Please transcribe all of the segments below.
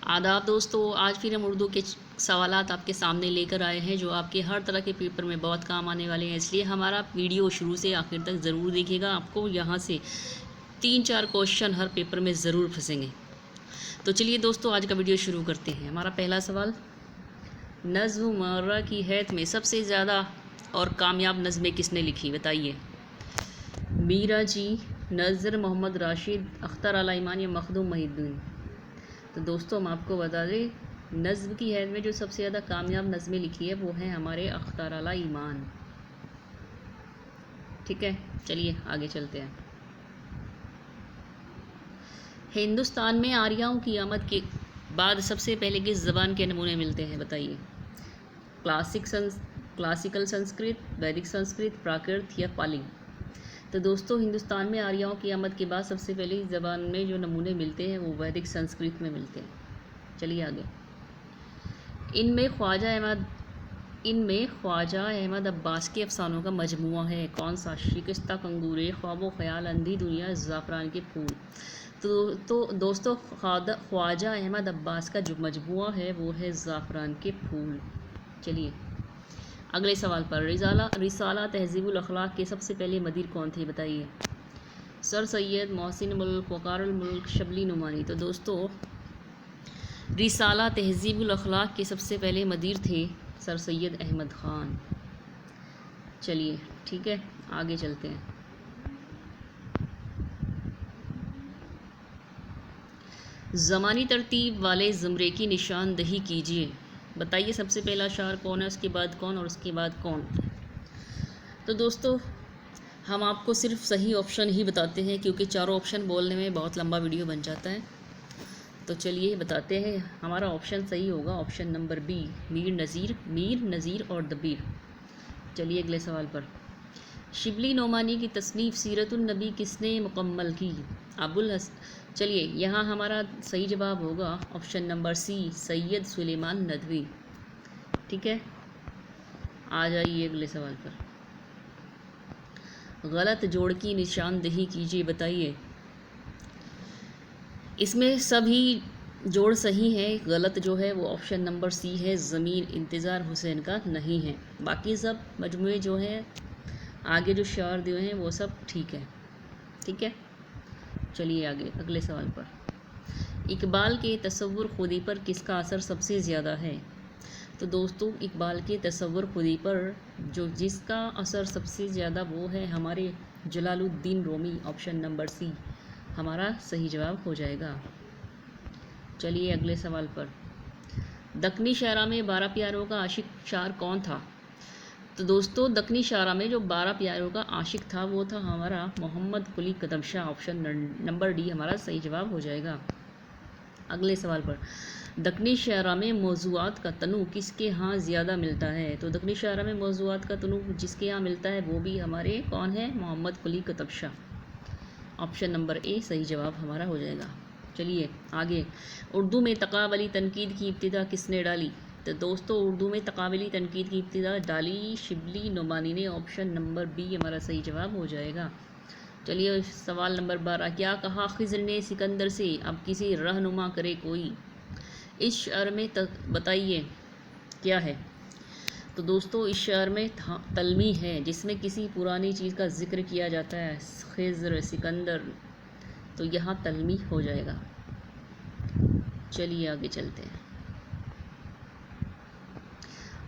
आदाब दोस्तों, आज फिर हम उर्दू के सवालात आपके सामने लेकर आए हैं जो आपके हर तरह के पेपर में बहुत काम आने वाले हैं। इसलिए हमारा वीडियो शुरू से आखिर तक ज़रूर देखिएगा। आपको यहाँ से 3-4 क्वेश्चन हर पेपर में ज़रूर फंसेंगे। तो चलिए दोस्तों, आज का वीडियो शुरू करते हैं। हमारा पहला सवाल, नज़्म मुअर्रा की हैत में सबसे ज़्यादा और कामयाब नज़में किसने लिखी, बताइए। मीरा जी, नज़र मोहम्मद राशिद, अख्तर अला ईमान या मखदूम महिउद्दीन। तो दोस्तों, हम आपको बता दें, नज़्म की हैद में जो सबसे ज़्यादा कामयाब नज़में लिखी है वो हैं हमारे अख्तर अला ईमान। ठीक है, चलिए आगे चलते हैं। हिंदुस्तान में आर्यों की आमद के बाद सबसे पहले किस ज़बान के नमूने मिलते हैं, बताइए। क्लासिकल संस्कृत, वैदिक संस्कृत, प्राकृत या पाली। तो दोस्तों, हिंदुस्तान में आर्यों की आमद के बाद सबसे पहले इस ज़बान में जो नमूने मिलते हैं वो वैदिक संस्कृत में मिलते हैं। चलिए आगे। इनमें ख्वाजा अहमद अब्बास के अफसानों का मजमुआ है कौन सा? शिकस्ता कंगूरे, ख्वाबो ख्याल, अंधी दुनिया, ज़ाफ़रान के फूल। तो दोस्तों, ख्वाजा अहमद अब्बास का जो मजमुआ है वो है ज़ाफ़रान के फूल। चलिए अगले सवाल पर, रिसाला तहज़ीबुल अखलाक के सबसे पहले मदीर कौन थे, बताइए। सर सैयद, मोहसिन मुल्क, वक़ारुल मुल्क, शबली नुमानी। तो दोस्तों, रिसाला तहज़ीबुल अखलाक के सबसे पहले मदीर थे सर सैयद अहमद ख़ान। चलिए ठीक है, आगे चलते हैं। ज़मानी तरतीब वाले ज़ुमरे की निशानदही कीजिए, बताइए। सबसे पहला शार कौन है, उसके बाद कौन और उसके बाद कौन। तो दोस्तों, हम आपको सिर्फ सही ऑप्शन ही बताते हैं क्योंकि चारों ऑप्शन बोलने में बहुत लंबा वीडियो बन जाता है। तो चलिए बताते हैं, हमारा ऑप्शन सही होगा ऑप्शन नंबर बी, मीर नज़ीर और दबीर। चलिए अगले सवाल पर, शिबली नोमानी की तसनीफ़ सीरतुन नबी किसने मुकम्मल की? चलिए यहाँ हमारा सही जवाब होगा option number C, Syed Sulaiman Nadvi. ठीक है, आ जाइए अगले सवाल पर। गलत जोड़ की निशानदही कीजिए, बताइए। इसमें सभी जोड़ सही है, गलत जो है वो ऑप्शन नंबर सी है, ज़मीर इंतज़ार हुसैन का नहीं है। बाकी सब मजमूए जो हैं, आगे जो शार दिए हैं वो सब ठीक है। ठीक है, चलिए आगे अगले सवाल पर, इकबाल के तसव्वुर खुदी पर किसका असर सबसे ज़्यादा है? तो दोस्तों, इकबाल के तसव्वुर खुदी पर जिसका असर सबसे ज़्यादा वो है हमारे Jalaluddin Rumi. Option number C हमारा सही जवाब हो जाएगा। चलिए अगले सवाल पर, दक्कनी शायरा में 12 प्यारों का आशिक शार कौन था? तो दोस्तों, दक्कनी शायरा में जो 12 प्यारों का आशिक था वो था हमारा मोहम्मद कुली कदम शाह। ऑप्शन नंबर डी हमारा सही जवाब हो जाएगा। अगले सवाल पर, दक्कनी शायरा में मौज़ूआत का तनु किसके यहाँ ज़्यादा मिलता है? तो दक्कनी शायरा में मौज़ूआत का तनु जिसके यहाँ मिलता है वो भी हमारे कौन है? मोहम्मद कुली कतब शाह। ऑप्शन नंबर ए सही जवाब हमारा हो जाएगा। चलिए आगे, उर्दू में तक़ाबली तनकीद की इब्तिदा किसने डाली? तो दोस्तों, उर्दू में तक़ाबली तनकीद की इब्तिदा डाली शिबली नुमानी ने। ऑप्शन नंबर बी हमारा सही जवाब हो जाएगा। चलिए सवाल नंबर 12, क्या कहा खिज़्र ने सिकंदर से, अब किसी रहनुमा करे कोई। इस शअर में बताइए क्या है? तो दोस्तों, इस शअर में तलमी है जिसमें किसी पुरानी चीज़ का जिक्र किया जाता है, खिज़्र, सिकंदर, तो यहाँ तलमी हो जाएगा। चलिए आगे चलते हैं।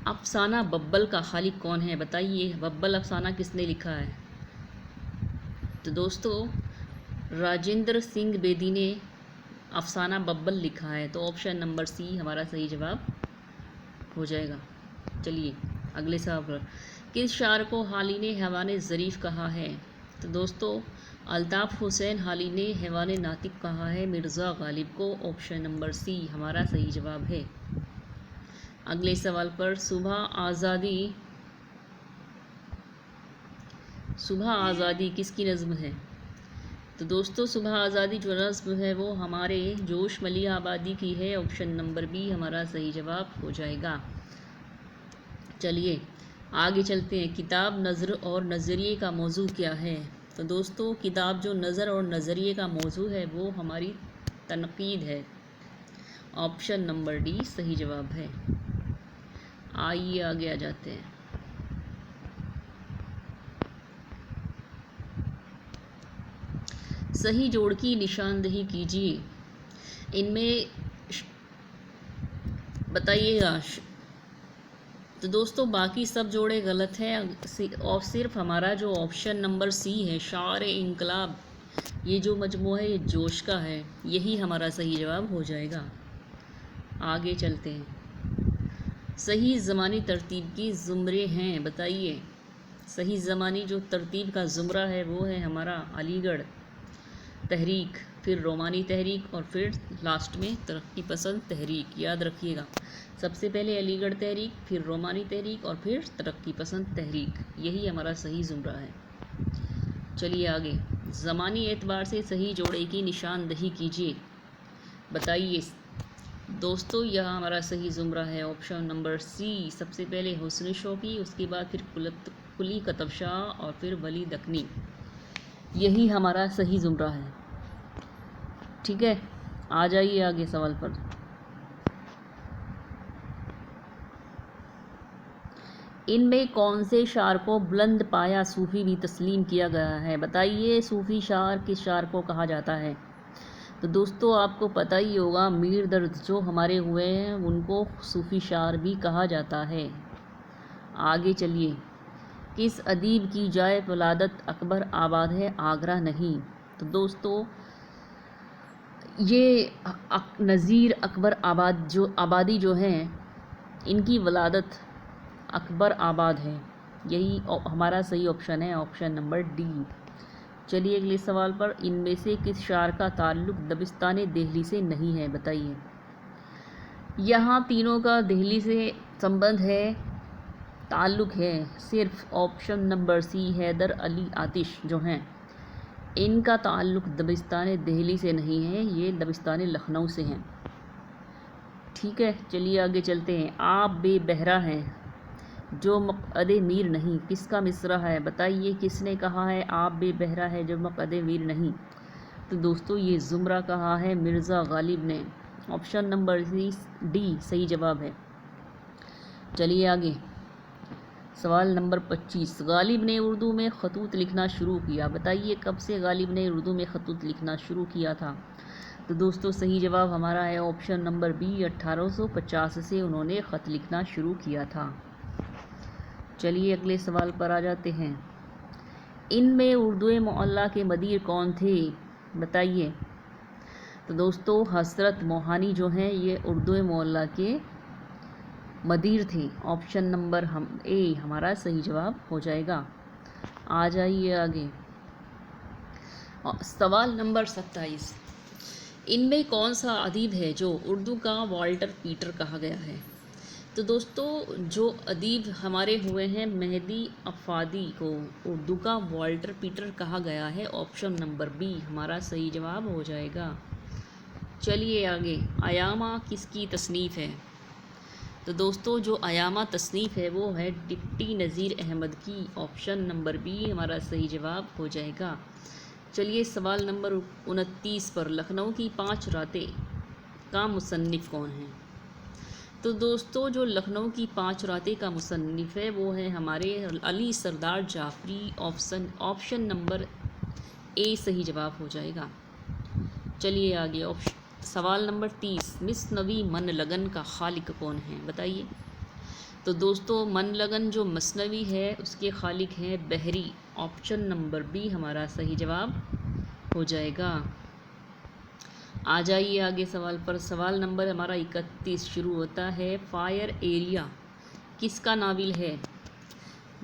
अफसाना बब्बल का खालिक कौन है, बताइए। बब्बल अफसाना किसने लिखा है? तो दोस्तों, राजेंद्र सिंह बेदी ने अफसाना बब्बल लिखा है। तो ऑप्शन नंबर सी हमारा सही जवाब हो जाएगा। चलिए अगले सवाल पर, किस शायर को हाली ने हैवान ज़रीफ़ कहा है? तो दोस्तों, अल्ताफ़ हुसैन हाली ने हैवान नातिक कहा है मिर्ज़ा गालिब को। ऑप्शन नंबर सी हमारा सही जवाब है। अगले सवाल पर, सुबह आज़ादी किसकी नज़्म है? तो दोस्तों, सुबह आज़ादी जो नज़्म है वो हमारे जोश मलिया आबादी की है। ऑप्शन नंबर बी हमारा सही जवाब हो जाएगा। चलिए आगे चलते हैं। किताब नज़र और नज़रिए का मौजू क्या है? तो दोस्तों, किताब जो नज़र और नज़रिए का मौजू है वो हमारी तनकीद है। ऑप्शन नंबर डी सही जवाब है। आइए आगे आ जाते हैं। सही जोड़ की निशानदेही कीजिए। इनमें बताइएगा। तो दोस्तों बाकी सब जोड़े गलत हैं और सिर्फ हमारा जो ऑप्शन नंबर सी है शार इनकलाब, ये जो मजमू है ये जोश का है, यही हमारा सही जवाब हो जाएगा। आगे चलते हैं। सही ज़मानी तरतीब की ज़ुमरे हैं, बताइए। सही ज़मानी जो तरतीब का ज़ुमरा है वो है हमारा अलीगढ़ तहरीक, फिर रोमानी तहरीक और फिर लास्ट में तरक्की पसंद तहरीक। याद रखिएगा, सबसे पहले अलीगढ़ तहरीक, फिर रोमानी तहरीक और फिर तरक्की पसंद तहरीक, यही हमारा सही ज़ुमरा है। चलिए आगे। ज़मानी एतबार से सही जोड़े की निशानदेही कीजिए, बताइए। दोस्तों यह हमारा सही ज़ुमरा है ऑप्शन नंबर सी। सबसे पहले हुस्न शौकी, उसके बाद फिर कुली कतब शाह और फिर वली दकनी, यही हमारा सही ज़ुमरा है। ठीक है, आ जाइए आगे सवाल पर। इनमें कौन से शार को बुलंद पाया सूफ़ी भी तस्लीम किया गया है, बताइए। सूफ़ी शार किस शार को कहा जाता है? तो दोस्तों आपको पता ही होगा, मीर दर्द जो हमारे हुए हैं उनको सूफ़ी शार भी कहा जाता है। आगे चलिए। किस अदीब की जाए वलादत अकबर आबाद है आगरा नहीं? तो दोस्तों ये नज़ीर अकबर आबादी जो हैं इनकी वलादत अकबर आबाद है, यही हमारा सही ऑप्शन है, ऑप्शन नंबर डी। चलिए अगले सवाल पर। इनमें से किस शार का ताल्लुक़ दबिस्तान दिल्ली से नहीं है, बताइए। यहाँ तीनों का दिल्ली से संबंध है, ताल्लुक़ है। सिर्फ option number C Haidar Ali Aatish जो हैं इनका ताल्लुक़ दबिस्तान दिल्ली से नहीं है, ये दबिस्तान लखनऊ से हैं। ठीक है, चलिए आगे चलते हैं। आप बेबहरा हैं जो मक़अदे मीर नहीं, किसका मिसरा है, बताइए। किसने कहा है आप बेबहरा है जो मक़अदे मीर नहीं? तो दोस्तों ये ज़ुमरा कहा है मिर्ज़ा गालिब ने, ऑप्शन नंबर डी सही जवाब है। चलिए आगे। सवाल नंबर 25। गालिब ने उर्दू में ख़तूत लिखना शुरू किया, बताइए। कब से गालिब ने उर्दू में ख़तूत लिखना शुरू किया था? तो दोस्तों सही जवाब हमारा है ऑप्शन नंबर बी, 1850 से उन्होंने ख़त लिखना शुरू किया था। चलिए अगले सवाल पर आ जाते हैं। इनमें उर्दू मोहल्ला के मदीर कौन थे, बताइए। तो दोस्तों हसरत मोहानी जो हैं ये उर्दू मोहल्ला के मदीर थे, ऑप्शन नंबर ए हमारा सही जवाब हो जाएगा। आ जाइए आगे। सवाल नंबर 27। इनमें कौन सा अदीब है जो उर्दू का वाल्टर पीटर कहा गया है? तो दोस्तों जो अदीब हमारे हुए हैं मेहदी अफ़ादी को उर्दू का वाल्टर पीटर कहा गया है, ऑप्शन नंबर बी हमारा सही जवाब हो जाएगा। चलिए आगे। अयामा किसकी तसनीफ़ है? तो दोस्तों जो अयामा तसनीफ़ है वो है डिप्टी नज़ीर अहमद की, ऑप्शन नंबर बी हमारा सही जवाब हो जाएगा। चलिए सवाल नंबर 29 पर। लखनऊ की 5 रातें का मुसन्निफ़ कौन है? तो दोस्तों जो लखनऊ की 5 रातें का मुसन्निफ़ है वो है हमारे अली सरदार जाफ़री, ऑप्शन नंबर ए सही जवाब हो जाएगा। चलिए आगे। सवाल नंबर 30। मसनवी मन लगन का खालिक कौन है, बताइए। तो दोस्तों मन लगन जो मसनवी है उसके खालिक हैं बहरी, ऑप्शन नंबर बी हमारा सही जवाब हो जाएगा। आ जाइए आगे सवाल पर। सवाल नंबर हमारा 31 शुरू होता है। फायर एरिया किसका नाविल है,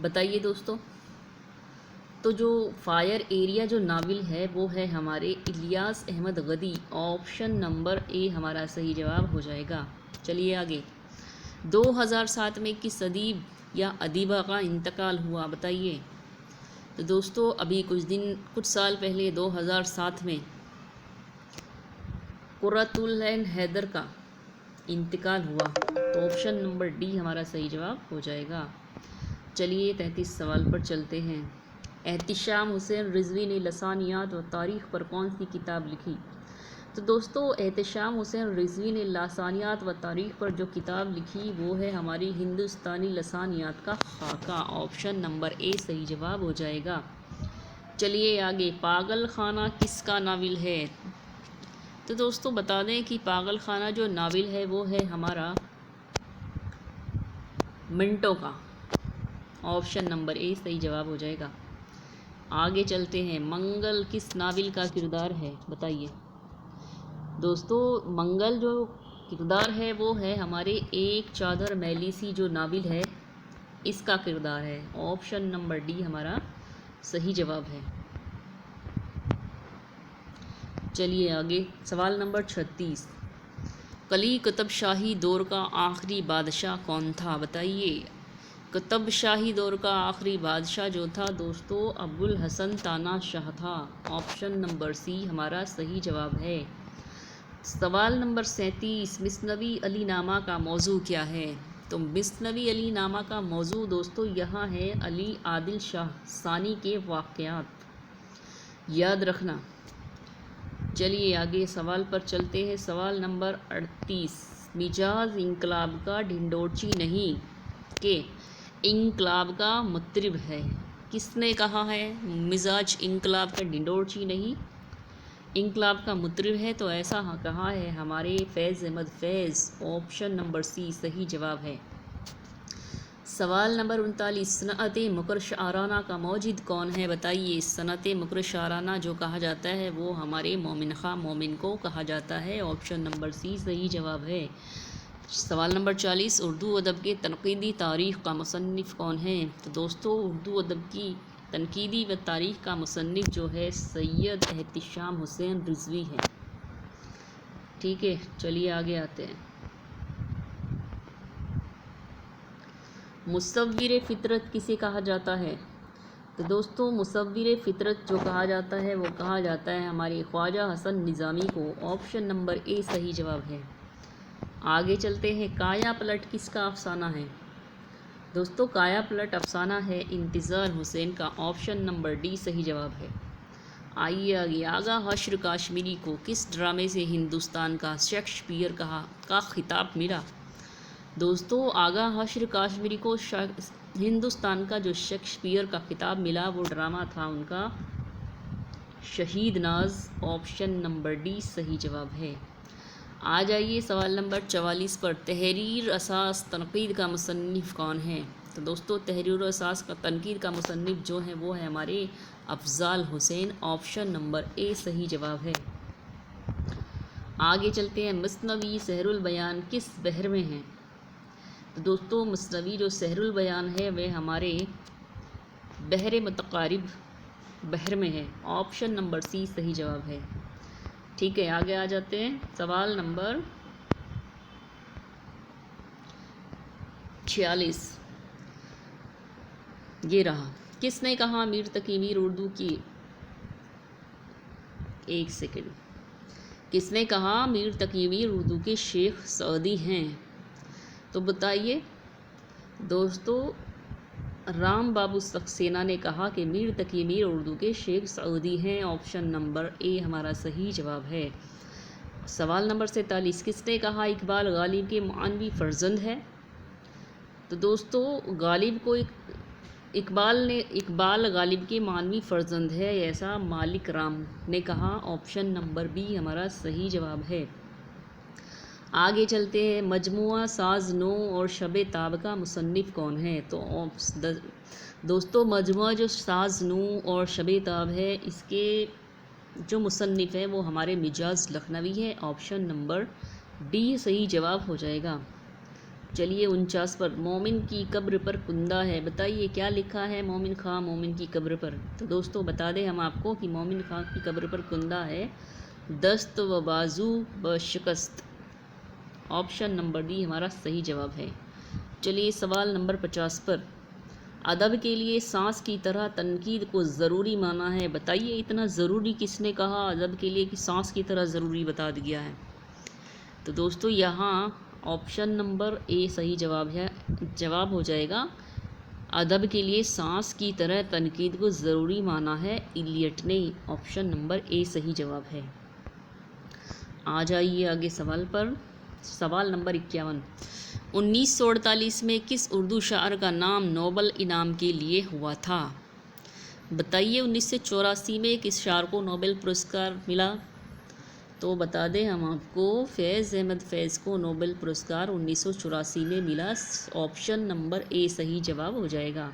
बताइए दोस्तों। तो जो फायर एरिया जो नाविल है वो है हमारे इलियास अहमद गदी, ऑप्शन नंबर ए हमारा सही जवाब हो जाएगा। चलिए आगे। 2007 में किस अदीब या अदीबा का इंतकाल हुआ, बताइए। तो दोस्तों अभी कुछ साल पहले 2007 में कुर्रतुल-ऐन हैदर का इंतकाल हुआ, तो ऑप्शन नंबर डी हमारा सही जवाब हो जाएगा। चलिए 33 सवाल पर चलते हैं। एहतिशाम हुसैन रिजवी ने लसानियात व तारीख़ पर कौन सी किताब लिखी? तो दोस्तों एहतशाम हुसैन रिजवी ने लसानियात व तारीख़ पर जो किताब लिखी वो है हमारी हिंदुस्तानी लसानियात का खाका। ऑप्शन नंबर ए सही जवाब हो जाएगा। चलिए आगे, पागल खाना किसका नावल है? तो दोस्तों बता दें कि पागल खाना जो नावल है वो है हमारा मिंटो का। ऑप्शन नंबर ए सही जवाब हो जाएगा। आगे चलते हैं, मंगल किस नावल का किरदार है? बताइए दोस्तों, मंगल जो किरदार है वो है हमारे एक चादर मैली सी जो नावल है इसका किरदार है। ऑप्शन नंबर डी हमारा सही जवाब है। चलिए आगे, सवाल नंबर 36, कली कुतुब शाही दौर का आखिरी बादशाह कौन था? बताइए, कुतुब शाही दौर का आखिरी बादशाह जो था दोस्तों अबुल हसन ताना शाह था। ऑप्शन नंबर सी हमारा सही जवाब है। सवाल नंबर 37, मिसनवी अली नामा का मौजू क्या है? तो मिसनवी अली नामा का मौजू दोस्तों यहाँ है अली आदिल शाह सानी के वाक़यात, याद रखना। चलिए आगे सवाल पर चलते हैं। सवाल नंबर 38, मिजाज इंकलाब का ढिंडोरची नहीं के इंकलाब का मुतरिब है? किसने कहा है मिजाज इंकलाब का ढिंडोरची नहीं इंकलाब का मुतरिब है? तो ऐसा कहा है हमारे फैज़ अहमद फैज़। ऑप्शन नंबर सी सही जवाब है। सवाल नंबर 39, सनअत मुकर शाराना का मौजिद कौन है? बताइए, सनअत मुकर शाराना जो कहा जाता है वो हमारे मोमिन खां मोमिन को कहा जाता है। ऑप्शन नंबर सी सही जवाब है। सवाल नंबर 40, उर्दू अदब के तनकीदी तारीख़ का मुसन्निफ़ कौन है? तो दोस्तों उर्दू अदब की तनकीदी व तारीख़ का मुसन्निफ़ जो है सैयद एहतशाम हुसैन रिजवी है। ठीक है, चलिए आगे आते हैं। मुसव्विर फ़ितरत किसे कहा जाता है? तो दोस्तों मुसव्विर फ़ितरत जो कहा जाता है वो कहा जाता है हमारे ख्वाजा हसन निज़ामी को। ऑप्शन नंबर ए सही जवाब है। आगे चलते हैं, काया पलट किसका अफसाना है? दोस्तों काया पलट अफसाना है इंतज़ार हुसैन का। ऑप्शन नंबर डी सही जवाब है। आइए आगे, आगा हश्र काश्मीरी को किस ड्रामे से हिंदुस्तान का शेक्सपियर का खिताब मिला? दोस्तों आगा हश्र काश्मीरी को हिंदुस्तान का जो शेक्सपियर का खिताब मिला वो ड्रामा था उनका शहीद नाज। ऑप्शन नंबर डी सही जवाब है। आ जाइए सवाल नंबर 44 पर, तहरीर असास तनकीद का मुसन्निफ़ कौन है? तो दोस्तों तहरीर असास का तनकीद का मुसन्निफ़ जो है वो है हमारे Afzal Hussain. Option number A सही जवाब है। आगे चलते हैं, मसनवी सहरुल बयान किस बहर में है? तो दोस्तों मसनवी जो सहरुल बयान है वह हमारे बहर मुतक़ारिब बहर में है। ऑप्शन नंबर सी सही जवाब है। ठीक है, आगे आ जाते हैं। सवाल नंबर 46 ये रहा, किसने कहा मीर तकी मीर उर्दू की? एक सेकंड, किसने कहा मीर तकी मीर उर्दू के शेख सऊदी हैं? तो बताइए दोस्तों राम बाबू सक्सेना ने कहा कि मीर तकी मीर उर्दू के शेख सऊदी हैं। ऑप्शन नंबर ए हमारा सही जवाब है। सवाल नंबर 47, किसने कहा इकबाल गालिब के मानवी फर्जंद है? तो दोस्तों गालिब को इकबाल गालिब के मानवी फर्जंद है ऐसा मालिक राम ने कहा। ऑप्शन नंबर बी हमारा सही जवाब है। आगे चलते हैं, मजमुआ साज नो और शब ताब का मुसन्निफ़ कौन है? तो दोस्तों मजमुआ जो साज नो और शब ताब है इसके जो मुसन्निफ़ है वो हमारे मिजाज लखनवी है। ऑप्शन नंबर डी सही जवाब हो जाएगा। चलिए 49 पर, मोमिन की कब्र पर कुंदा है। बताइए क्या लिखा है मोमिन खां मोमिन की कब्र पर? तो दोस्तों बता दें हम आपको कि मोमिन खां की कब्र पर कुंदा है दस्त व बाजू व शिकस्त। ऑप्शन नंबर डी हमारा सही जवाब है। चलिए सवाल नंबर 50 पर, अदब के लिए सांस की तरह तनकीद को ज़रूरी माना है। बताइए इतना ज़रूरी किसने कहा अदब के लिए कि सांस की तरह ज़रूरी बता दिया है? तो दोस्तों यहाँ ऑप्शन नंबर ए सही जवाब हो जाएगा। अदब के लिए सांस की तरह तनकीद को ज़रूरी माना है इलियट ने। ऑप्शन नंबर ए सही जवाब है। आ जाइए आगे सवाल पर। सवाल नंबर 51। 1948 में किस उर्दू शायर का नाम नोबल इनाम के लिए हुआ था? बताइए 1984 में किस शायर को नोबेल पुरस्कार मिला? तो बता दें हम आपको, फैज़ अहमद फैज़ को नोबेल पुरस्कार 1984 में मिला। ऑप्शन नंबर ए सही जवाब हो जाएगा।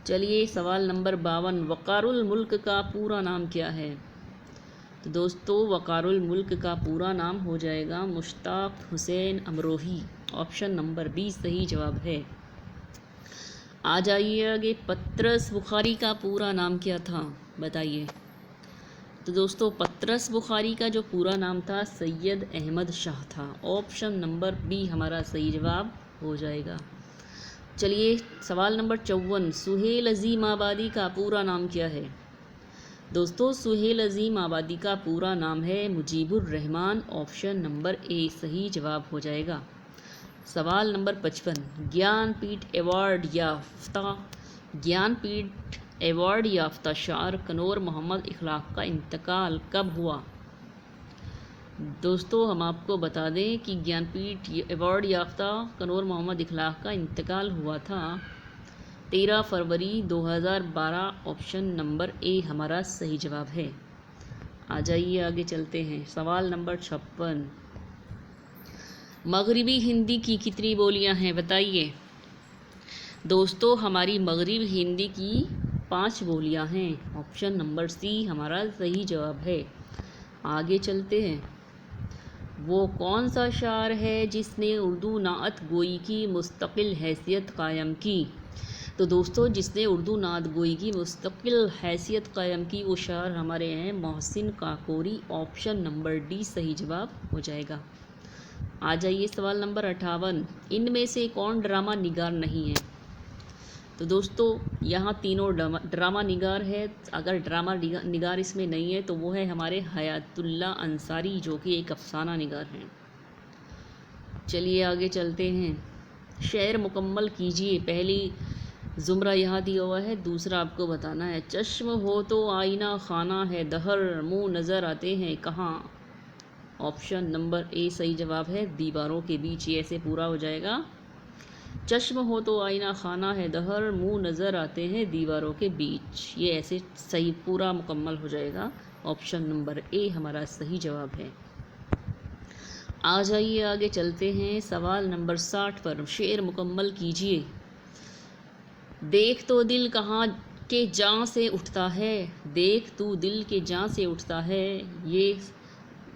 चलिए सवाल नंबर 52। वक़ारुल मुल्क का पूरा नाम क्या है? तो दोस्तों वक़ारुल मुल्क का पूरा नाम हो जाएगा Mushtaq Hussain Amrohi. Option number B सही जवाब है। आ जाइए आगे। पतरस बुखारी का पूरा नाम क्या था? बताइए। तो दोस्तों पतरस बुखारी का जो पूरा नाम था सैयद अहमद शाह था। ऑप्शन नंबर बी हमारा सही जवाब हो जाएगा। चलिए सवाल नंबर 54। सुहेल अज़ीम आबादी का पूरा नाम क्या है? दोस्तों सुहेल अज़ीम आबादी का पूरा नाम है Mujibur Rahman. Option number A सही जवाब हो जाएगा। सवाल नंबर 55। ज्ञानपीठ एवॉर्ड याफ्ता शायर कनौर मोहम्मद इखलाक का इंतकाल कब हुआ? दोस्तों हम आपको बता दें कि ज्ञानपीठ अवार्ड याफ्ता कनौर मोहम्मद इखलाक का इंतकाल हुआ था 13 फरवरी 2012। ऑप्शन नंबर ए हमारा सही जवाब है। आ जाइए आगे चलते हैं। सवाल नंबर 56। मगरिबी हिंदी की कितनी बोलियां हैं? बताइए। दोस्तों हमारी मगरिबी हिंदी की 5 बोलियां हैं। ऑप्शन नंबर सी हमारा सही जवाब है। आगे चलते हैं। वो कौन सा शायर है जिसने उर्दू नात गोई की मुस्तकिल हैसियत कायम की? तो दोस्तों जिसने उर्दू नात गोई की मुस्तकिल हैसियत कायम की वो शायर हमारे हैं Mohsin Kakori. Option number D सही जवाब हो जाएगा। आ जाइए सवाल नंबर 58। इनमें से कौन ड्रामा निगार नहीं है? तो दोस्तों यहाँ तीनों ड्रामा निगार है। अगर ड्रामा निगार इसमें नहीं है तो वो है हमारे हयातुल्लाह अंसारी, जो कि एक अफसाना निगार हैं। चलिए आगे चलते हैं। शेर मुकम्मल कीजिए। पहली ज़ुमरा यहाँ दिया हुआ है, दूसरा आपको बताना है। चश्म हो तो आईना खाना है दहर, मुँह नज़र आते हैं कहाँ? ऑप्शन नंबर ए सही जवाब है, दीवारों के बीच। ये ऐसे पूरा हो जाएगा। चश्म हो तो आईना खाना है दहर, मुँह नज़र आते हैं दीवारों के बीच। ये ऐसे सही पूरा मुकम्मल हो जाएगा। ऑप्शन नंबर ए हमारा सही जवाब है। आ जाइए आगे चलते हैं। सवाल नंबर 60 पर। शेर मुकम्मल कीजिए। देख तो दिल कहाँ के जाँ से उठता है, देख तू दिल के जाँ से उठता है, ये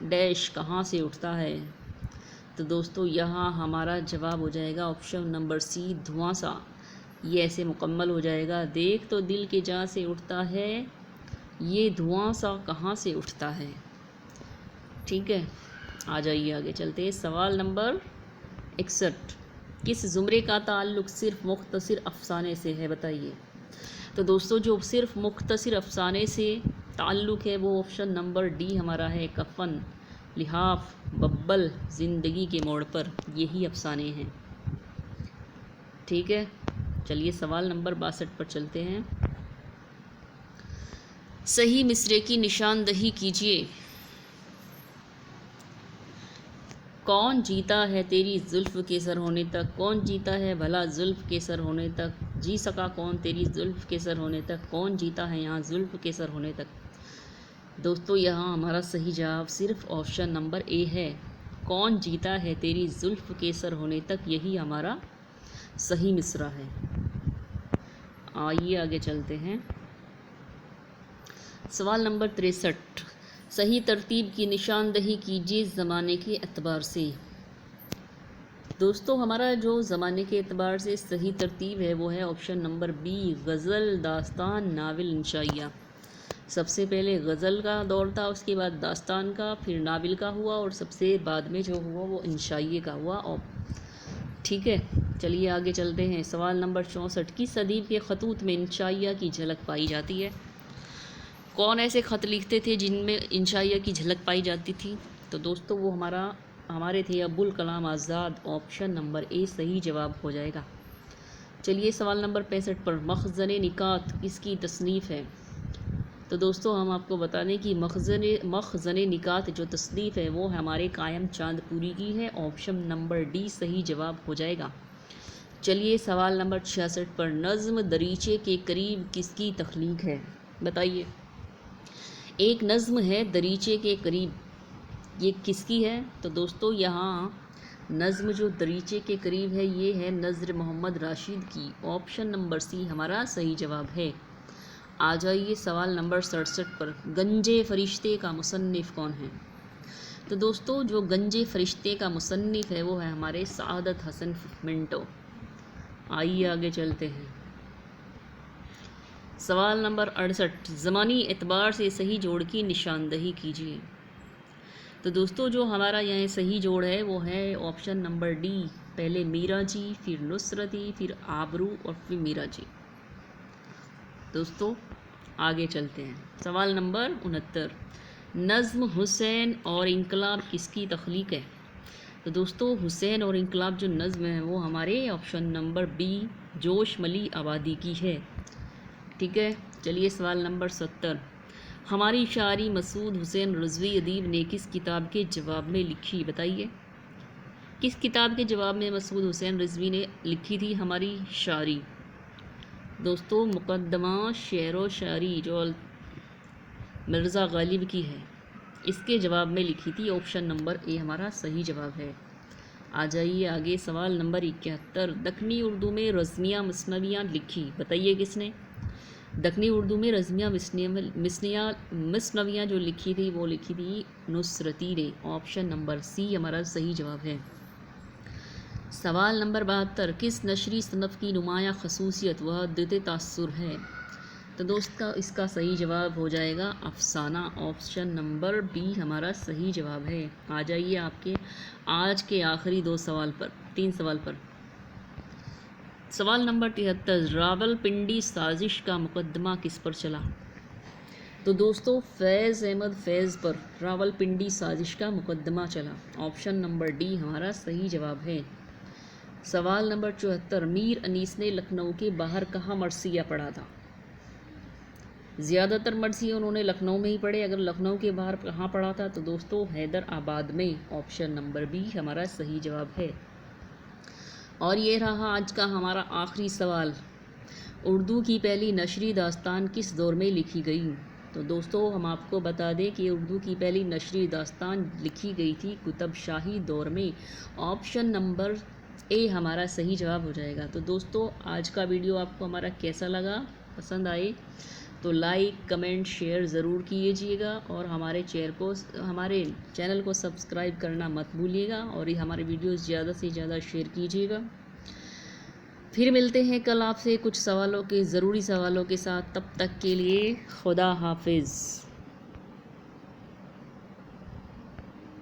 डैश कहाँ से उठता है? तो दोस्तों यहाँ हमारा जवाब हो जाएगा ऑप्शन नंबर सी, धुआं सा। ये ऐसे मुकम्मल हो जाएगा। देख तो दिल के जाँ से उठता है, ये धुआं सा कहाँ से उठता है? ठीक है, आ जाइए आगे चलते हैं। सवाल नंबर 61। किस ज़ुमरे का ताल्लुक़ सिर्फ मुख्तसर अफसाने से है? बताइए। तो दोस्तों जो सिर्फ मुख्तसर अफसाने से ताल्लुक़ है वो ऑप्शन नंबर डी हमारा है। कफन, लिहाफ, बब्बल, ज़िंदगी के मोड़ पर, यही अफसाने हैं। ठीक है, चलिए सवाल नंबर 62 पर चलते हैं। सही मिसरे की निशानदही कीजिए। कौन जीता है तेरी जुल्फ़ के सर होने तक, कौन जीता है भला जुल्फ़ के सर होने तक, जी सका कौन तेरी जुल्फ़ के सर होने तक, कौन जीता है यहाँ जुल्फ़ के सर होने तक? दोस्तों यहाँ हमारा सही जवाब सिर्फ ऑप्शन नंबर ए है। कौन जीता है तेरी जुल्फ़ के सर होने तक, यही हमारा सही मिसरा है। आइए आगे चलते हैं। सवाल नंबर 63। सही तरतीब की निशानदही कीजिए ज़माने के एतबार से। दोस्तों हमारा जो ज़माने के एतबार से सही तरतीब है वो है ऑप्शन नंबर बी, गज़ल, दास्तान, नावल, इंशाइया। सबसे पहले गज़ल का दौर था, उसके बाद दास्तान का, फिर नावल का हुआ और सबसे बाद में जो हुआ वो इंशाइये का हुआ। और ठीक है, चलिए आगे चलते हैं। सवाल नंबर 64। किस अदीब के खतूत में इंशाइया की झलक पाई जाती है? कौन ऐसे ख़त लिखते थे जिनमें इंशाइया की झलक पाई जाती थी? तो दोस्तों वो हमारे थे Abul Kalam Azad. Option number A सही जवाब हो जाएगा। चलिए सवाल नंबर 65 पर। मखज़न निकात किसकी तसनीफ़ है? तो दोस्तों हम आपको बता दें कि मखज़न निकात जो तसनीफ़ है वो हमारे कायम चांदपुरी की है। ऑप्शन नंबर डी सही जवाब हो जाएगा। चलिए सवाल नंबर 66 पर, नज़्म दरीचे के करीब किसकी तख्लीक है? बताइए। एक नज़्म है दरीचे के करीब, ये किसकी है? तो दोस्तों यहाँ नज़्म जो दरीचे के करीब है ये है नज़्र मोहम्मद राशिद की। ऑप्शन नंबर सी हमारा सही जवाब है। आ जाइए सवाल नंबर 67 पर, गंजे फरिश्ते का मुसन्निफ़ कौन है? तो दोस्तों जो गंजे फरिश्ते का मुसन्निफ़ है वो है हमारे सआदत हसन मिंटो। आइए आगे चलते हैं। सवाल नंबर 68, ज़मानी एतबार से सही जोड़ की निशानदही कीजिए। तो दोस्तों जो हमारा यहाँ सही जोड़ है वो है ऑप्शन नंबर डी, पहले मीरा जी, फिर नुसरती, फिर आबरू और फिर मीरा जी। दोस्तों आगे चलते हैं। सवाल नंबर 69, नज़्म हुसैन और इनकलाब किसकी तख्लीक है? तो दोस्तों हुसैन और इनकलाब जो नज़्म है वो हमारे ऑप्शन नंबर बी जोश मली आबादी की है। ठीक है। चलिए सवाल नंबर 70, हमारी शायरी मसूद हुसैन रज़वी अदीब ने किस किताब के जवाब में लिखी? बताइए। किस किताब के जवाब में मसूद हुसैन रज़वी ने लिखी थी हमारी शायरी? दोस्तों मुक़द्दमा शेर व शायरी जो मिर्ज़ा गालिब की है, इसके जवाब में लिखी थी। ऑप्शन नंबर ए हमारा सही जवाब है। आ जाइए आगे। सवाल नंबर 71, दक्कनी उर्दू में रज़मिया मसनवियाँ लिखी, बताइए किसने? दक्कनी उर्दू में रज़मिया मसनवियाँ जो लिखी थी वो लिखी थी नुसरती ने। ऑप्शन नंबर सी हमारा सही जवाब है। सवाल नंबर 72, किस नशरी सनफ़ की नुमाया खसूसियत वह अद्दत तासुर है? तो दोस्तों इसका सही जवाब हो जाएगा अफसाना। ऑप्शन नंबर बी हमारा सही जवाब है। आ जाइए आपके आज के आखिरी 3 सवाल पर। सवाल नंबर 73, रावलपिंडी साजिश का मुकदमा किस पर चला? तो दोस्तों फैज़ अहमद फैज़ पर रावलपिंडी साजिश का मुकदमा चला। ऑप्शन नंबर डी हमारा सही जवाब है। सवाल नंबर 74, मीर अनीस ने लखनऊ के बाहर कहाँ मरसिया पढ़ा था? ज़्यादातर मरसिया उन्होंने लखनऊ में ही पढ़े। अगर लखनऊ के बाहर कहाँ पढ़ा था? तो दोस्तों हैदराबाद में। ऑप्शन नंबर बी हमारा सही जवाब है। और ये रहा आज का हमारा आखिरी सवाल, उर्दू की पहली नशरी दास्तान किस दौर में लिखी गई? तो दोस्तों हम आपको बता दें कि उर्दू की पहली नशरी दास्तान लिखी गई थी कुतुब शाही दौर में। ऑप्शन नंबर ए हमारा सही जवाब हो जाएगा। तो दोस्तों आज का वीडियो आपको हमारा कैसा लगा? पसंद आए तो लाइक कमेंट शेयर ज़रूर कीजिएगा और हमारे चैनल को सब्सक्राइब करना मत भूलिएगा और ये हमारे वीडियोस ज़्यादा से ज़्यादा शेयर कीजिएगा। फिर मिलते हैं कल आपसे कुछ ज़रूरी सवालों के साथ। तब तक के लिए खुदा हाफिज़।